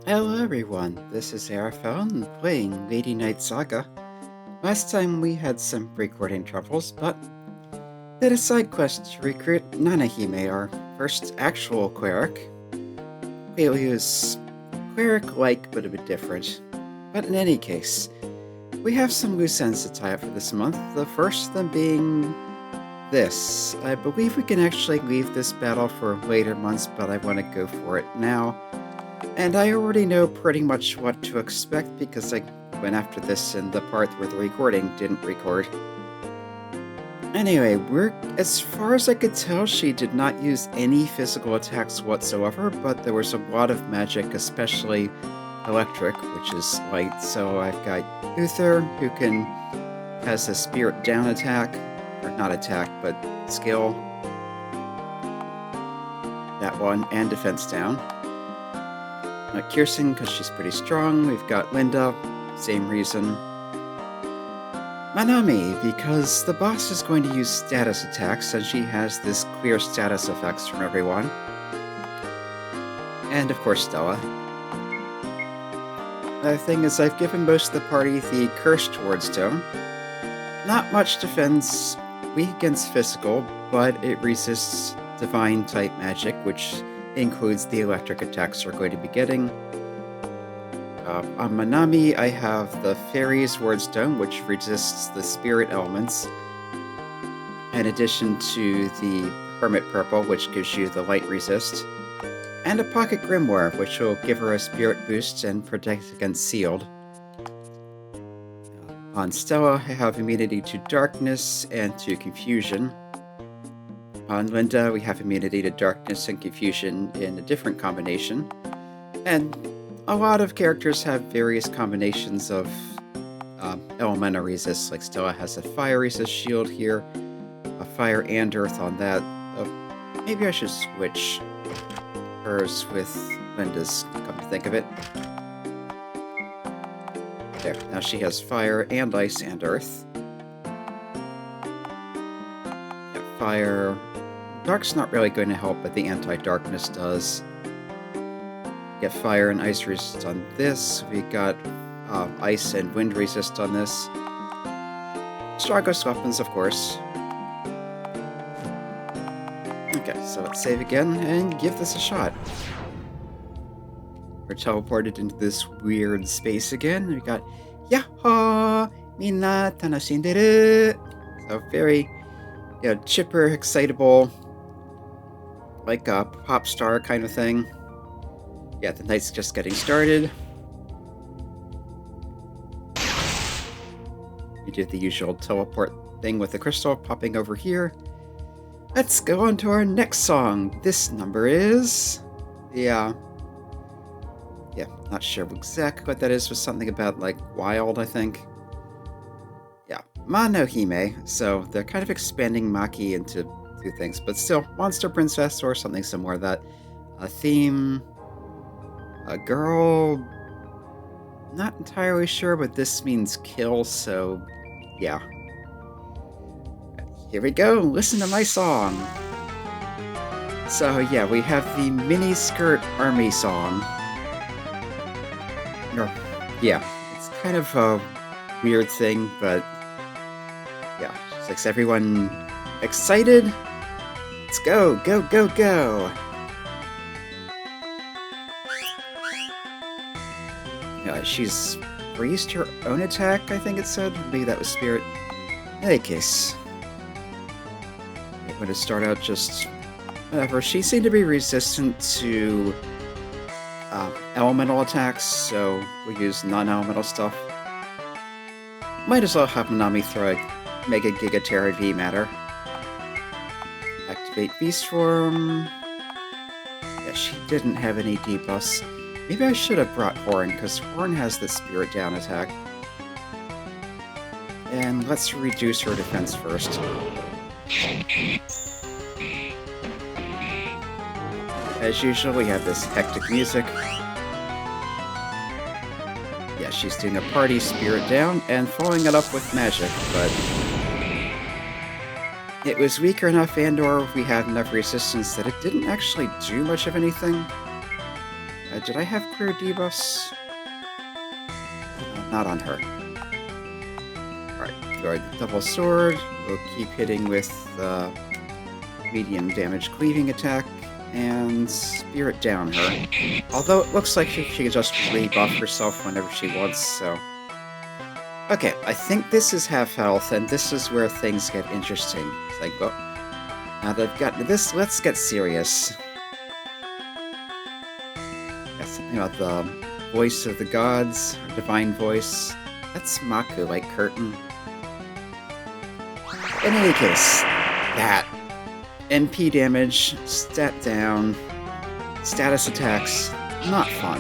Hello everyone, this is Arafel playing Lady Knight Saga. Last time we had some recording troubles, but did a side quest to recruit Nanahime, our first actual cleric. Clearly is cleric-like, but a bit different. But in any case, we have some loose ends to tie up for this month, the first of them being this. I believe we can actually leave this battle for later months, but I want to go for it now. And I already know pretty much what to expect because I went after this in the part where the recording didn't record. Anyway, as far as I could tell, she did not use any physical attacks whatsoever, but there was a lot of magic, especially electric, which is light. So I've got Uther, who has a spirit down attack, or not attack, but skill. That one, and defense down. Kirsen, because she's pretty strong. We've got Linda, same reason. Manami, because the boss is going to use status attacks, and she has this clear status effects from everyone. And of course Stella. The thing is, I've given most of the party the Cursed Wardstone. Not much defense, weak against physical, but it resists divine type magic, which includes the electric attacks we're going to be getting. On Manami, I have the Fairy's Wardstone, which resists the spirit elements, in addition to the Hermit Purple, which gives you the light resist, and a Pocket Grimoire, which will give her a spirit boost and protect against sealed. On Stella, I have immunity to darkness and to confusion. On Linda, we have immunity to darkness and confusion in a different combination. And a lot of characters have various combinations of elemental resist, like Stella has a fire resist shield here, a fire and earth on that. Maybe I should switch hers with Linda's, come to think of it. There, now she has fire and ice and earth. Fire. Dark's not really going to help, but the anti-darkness does. Get fire and ice resist on this. We got ice and wind resist on this. Strongest weapons, of course. Okay, so let's save again and give this a shot. We're teleported into this weird space again. We got Yahoo! Minna tanashinderu! So very chipper, excitable, like a pop star kind of thing. Yeah, the night's just getting started. We did the usual teleport thing with the crystal popping over here. Let's go on to our next song. This number is... Yeah, not sure exactly what that is. Was something about, like, wild, I think. Yeah, Manohime. So they're kind of expanding Maki into two things, but still, Monster Princess or something similar to that. A theme... A girl... Not entirely sure, but this means kill, so... Yeah. Here we go, listen to my song! So yeah, we have the mini skirt army song. Yeah, it's kind of a weird thing, but... Yeah, just like everyone excited? Let's go, go, go, go! She's raised her own attack, I think it said. Maybe that was spirit. In any case, I'm going to start out just whatever. She seemed to be resistant to elemental attacks, so we use non-elemental stuff. Might as well have Manami throw a Mega Giga Terra V matter. Activate Beast Form. Yeah, she didn't have any debuffs. Maybe I should have brought Horn, because Horn has the Spirit Down attack. And let's reduce her defense first. As usual, we have this hectic music. Yeah, she's doing a party Spirit Down and following it up with magic, but... It was weaker enough and or we had enough resistance that it didn't actually do much of anything. Did I have clear debuffs? Not on her. Alright, throw the double sword. We'll keep hitting with medium damage cleaving attack. And spirit down her. Although it looks like she can just rebuff herself whenever she wants, so... Okay, I think this is half health, and this is where things get interesting. It's like, well, now that I've gotten to this, let's get serious. Got something about the voice of the gods, or divine voice. That's Maku, like Curtain. In any case, that. MP damage, stat down, status attacks, not fun.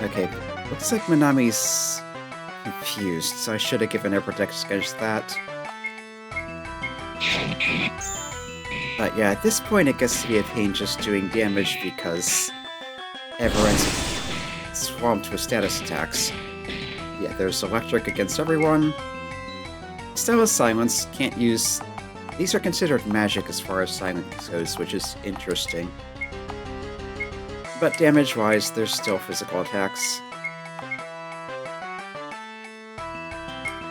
Okay, looks like Manami's confused, so I should have given her protection against that. But yeah, at this point it gets to be a pain just doing damage because everyone's swamped with status attacks. Yeah, there's electric against everyone. Still a silence, can't use... These are considered magic as far as silence goes, which is interesting. But damage-wise, there's still physical attacks.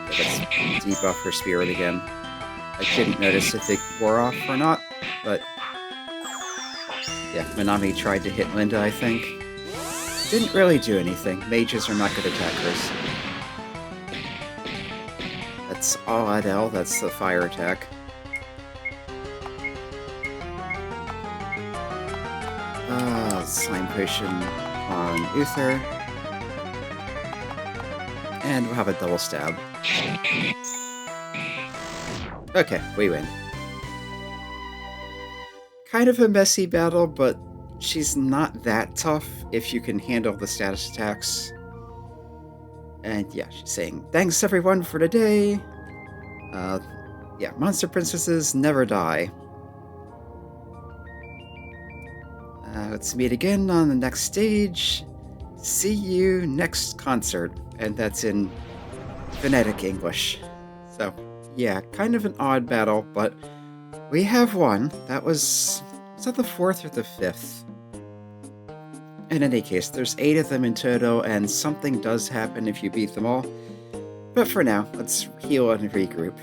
Let's debuff her spirit again. I didn't notice if it wore off or not, but... Yeah, Manami tried to hit Linda, I think. Didn't really do anything. Mages are not good attackers. That's all at L, that's the fire attack. Slime potion on Uther. And we'll have a double stab. Okay, we win. Kind of a messy battle, but she's not that tough if you can handle the status attacks. And yeah, she's saying, thanks everyone for today. Yeah, monster princesses never die. Let's meet again on the next stage. See you next concert. And that's in phonetic English. So, yeah, kind of an odd battle, but we have won. Was that the 4th or the 5th? In any case, there's 8 of them in total, and something does happen if you beat them all. But for now, let's heal and regroup.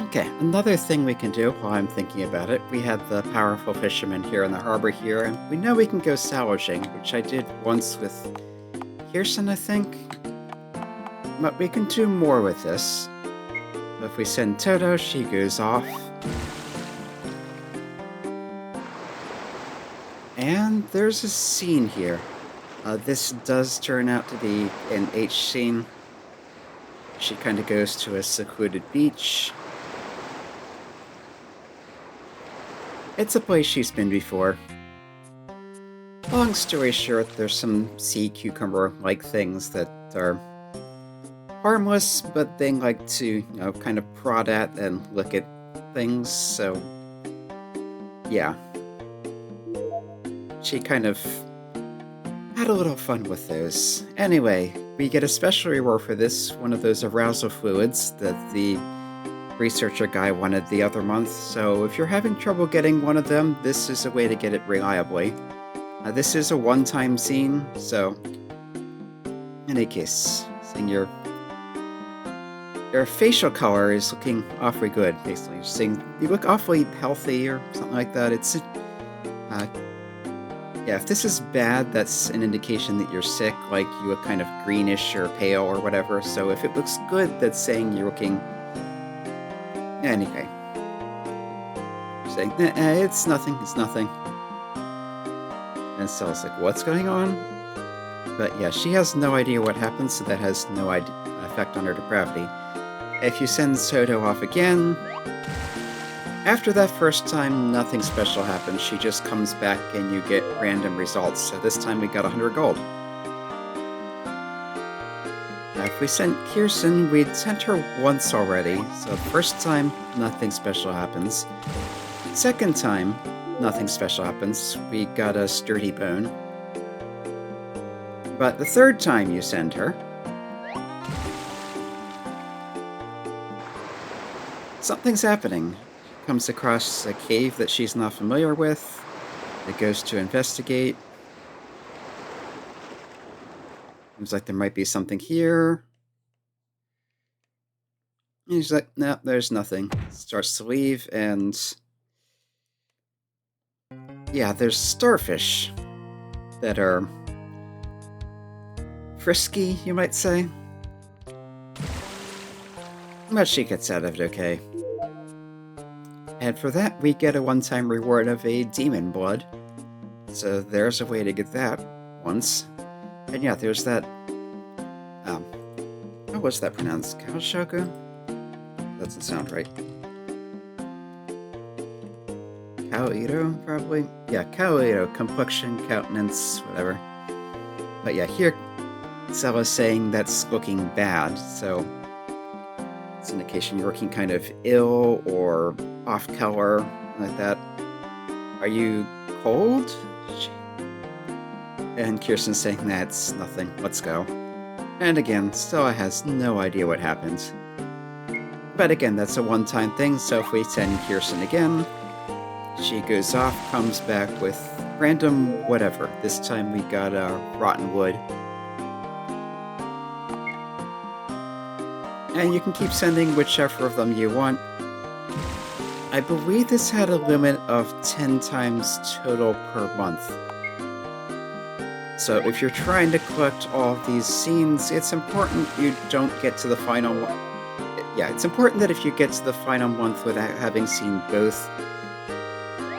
Okay, another thing we can do while I'm thinking about it, we have the powerful fisherman here in the harbor here, and we know we can go salvaging, which I did once with Kirsen, I think. But we can do more with this. If we send Toto, she goes off. And there's a scene here. This does turn out to be an H scene. She kind of goes to a secluded beach. It's a place she's been before. Long story short, there's some sea cucumber-like things that are harmless, but they like to, you know, kind of prod at and look at things, so yeah. She kind of had a little fun with those. Anyway, we get a special reward for this, one of those arousal fluids that the researcher guy wanted the other month, so if you're having trouble getting one of them, this is a way to get it reliably. This is a one-time scene, so in any case, seeing your facial color is looking awfully good, basically. You're saying you look awfully healthy or something like that. It's yeah, if this is bad, that's an indication that you're sick, like you look kind of greenish or pale or whatever. So if it looks good, that's saying you're looking... Anyway. You're saying, it's nothing, it's nothing. And so it's like, what's going on? But yeah, she has no idea what happens, so that has no effect on her depravity. If you send Toto off again, after that first time, nothing special happens. She just comes back and you get random results. So this time we got 100 gold. Now if we sent Kirsen, we'd sent her once already. So first time, nothing special happens. Second time, nothing special happens. We got a sturdy bone. But the third time you send her, something's happening. comes across a cave that she's not familiar with. It goes to investigate. Seems like there might be something here. And he's like, no, there's nothing. Starts to leave, and yeah, there's starfish that are frisky, you might say. But she gets out of it okay. And for that, we get a one-time reward of a demon blood. So there's a way to get that once. And yeah, there's that... how was that pronounced? Kaoshoku? Doesn't sound right. Kaoito, probably? Yeah, Kaoito. Complexion, countenance, whatever. But yeah, here Saga's saying that's looking bad, so... it's an indication you're looking kind of ill or off-color, like that. Are you cold? And Kirsen's saying that's nothing, let's go. And again, Stella has no idea what happens. But again, that's a one-time thing, so if we send Kirsen again, she goes off, comes back with random whatever. This time we got rotten wood. And you can keep sending whichever of them you want. I believe this had a limit of 10 times total per month. So if you're trying to collect all of these scenes, it's important you don't get to the final one. Yeah, it's important that if you get to the final month without having seen both,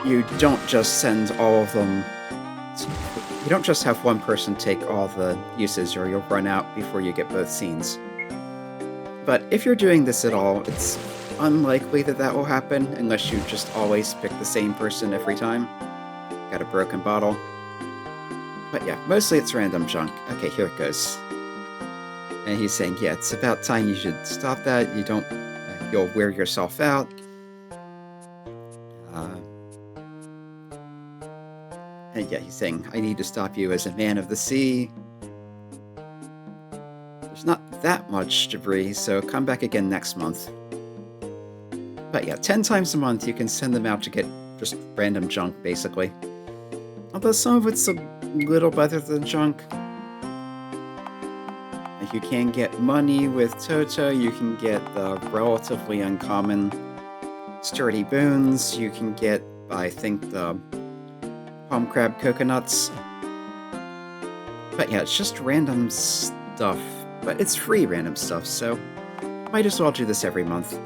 you don't just send all of them. You don't just have one person take all the uses, or you'll run out before you get both scenes. But if you're doing this at all, it's unlikely that that will happen unless you just always pick the same person every time. Got a broken bottle. But yeah, mostly it's random junk. Okay, here it goes. And he's saying, yeah, it's about time you should stop that. You don't, you'll wear yourself out. And yeah, he's saying, I need to stop you as a man of the sea. There's not that much debris, so come back again next month. But yeah, 10 times a month you can send them out to get just random junk, basically. Although some of it's a little better than junk. If you can get money with Toto, you can get the relatively uncommon sturdy boons. You can get, I think, the palm crab coconuts. But yeah, it's just random stuff. But it's free random stuff, so might as well do this every month.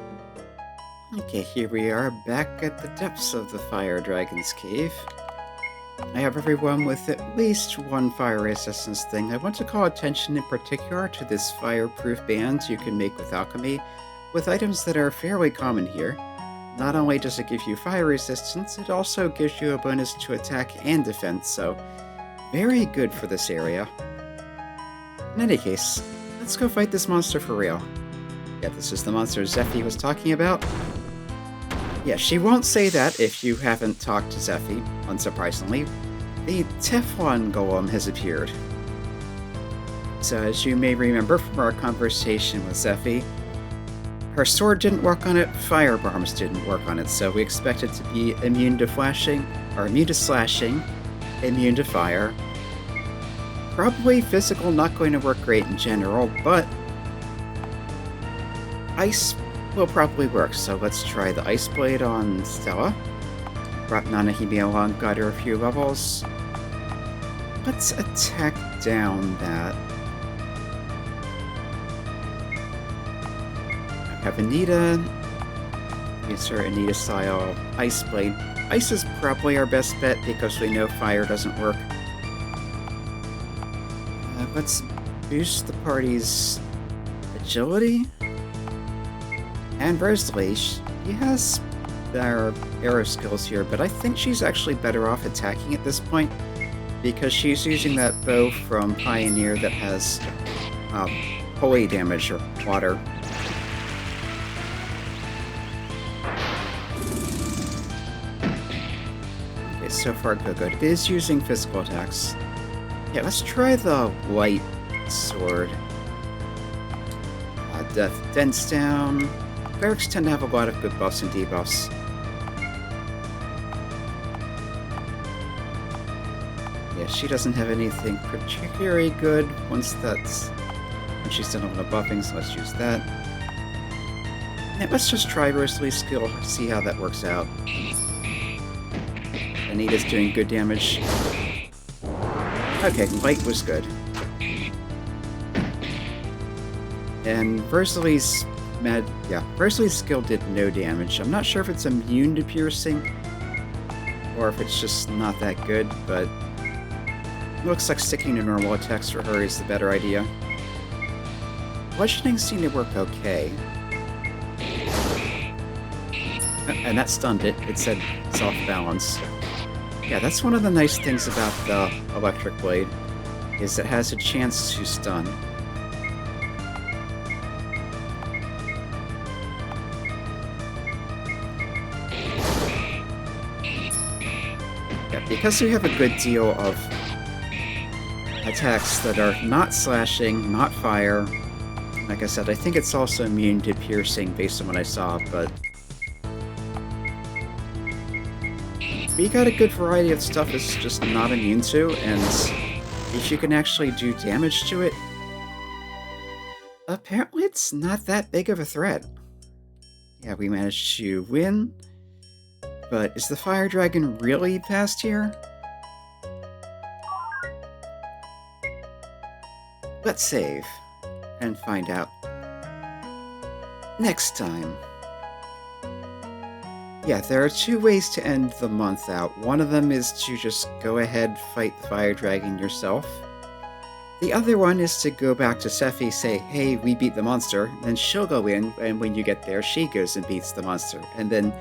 Okay, here we are back at the depths of the Fire Dragon's Cave. I have everyone with at least one fire resistance thing. I want to call attention in particular to this fireproof band you can make with alchemy, with items that are fairly common here. Not only does it give you fire resistance, it also gives you a bonus to attack and defense, so very good for this area. In any case, let's go fight this monster for real. Yeah, this is the monster Zeffie was talking about. Yeah, she won't say that if you haven't talked to Zeffie, unsurprisingly. The Teflon Golem has appeared. So as you may remember from our conversation with Zeffie, her sword didn't work on it, firebombs didn't work on it, so we expect it to be immune to flashing, or immune to slashing, immune to fire. Probably physical not going to work great in general, but ice will probably work, so let's try the Ice Blade on Stella. Brought Nanahime along, got her a few levels. Let's attack down that. I have Anita. Use her Anita-style Ice Blade. Ice is probably our best bet because we know fire doesn't work. Let's boost the party's agility. And Rosalie, she has our arrow skills here, but I think she's actually better off attacking at this point because she's using that bow from Pioneer that has holy damage or water. Okay, so far good. It is using physical attacks. Yeah, let's try the light sword. Death dents down. Clerics tend to have a lot of good buffs and debuffs. Yeah, she doesn't have anything particularly good when she's done all the buffing, so let's use that. Yeah, let's just try Rosalie skill, see how that works out. Anita's doing good damage. Okay, light was good. And Rosalie's skill did no damage. I'm not sure if it's immune to piercing, or if it's just not that good, but looks like sticking to normal attacks for her is the better idea. Bludgeoning seemed to work okay. And that stunned it. It said it's off balance. Yeah, that's one of the nice things about the electric blade, is it has a chance to stun. Yeah, because we have a good deal of attacks that are not slashing, not fire. Like I said, I think it's also immune to piercing based on what I saw, but we got a good variety of stuff it's just not immune to, and if you can actually do damage to it, apparently it's not that big of a threat. Yeah, we managed to win, but is the fire dragon really past here? Let's save and find out next time. Yeah, there are two ways to end the month out. One of them is to just go ahead, fight the fire dragon yourself. The other one is to go back to Zeffie, say, hey, we beat the monster, then she'll go in, and when you get there, she goes and beats the monster, and then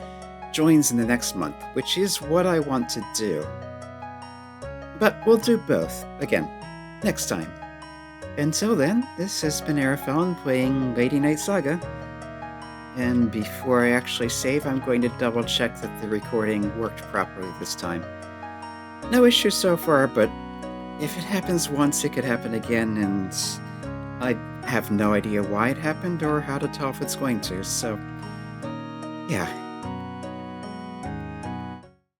joins in the next month, which is what I want to do. But we'll do both, again, next time. Until then, this has been Arafellon playing Lady Night Saga. And before I actually save, I'm going to double check that the recording worked properly this time. No issues so far, but if it happens once, it could happen again, and I have no idea why it happened or how to tell if it's going to, so yeah.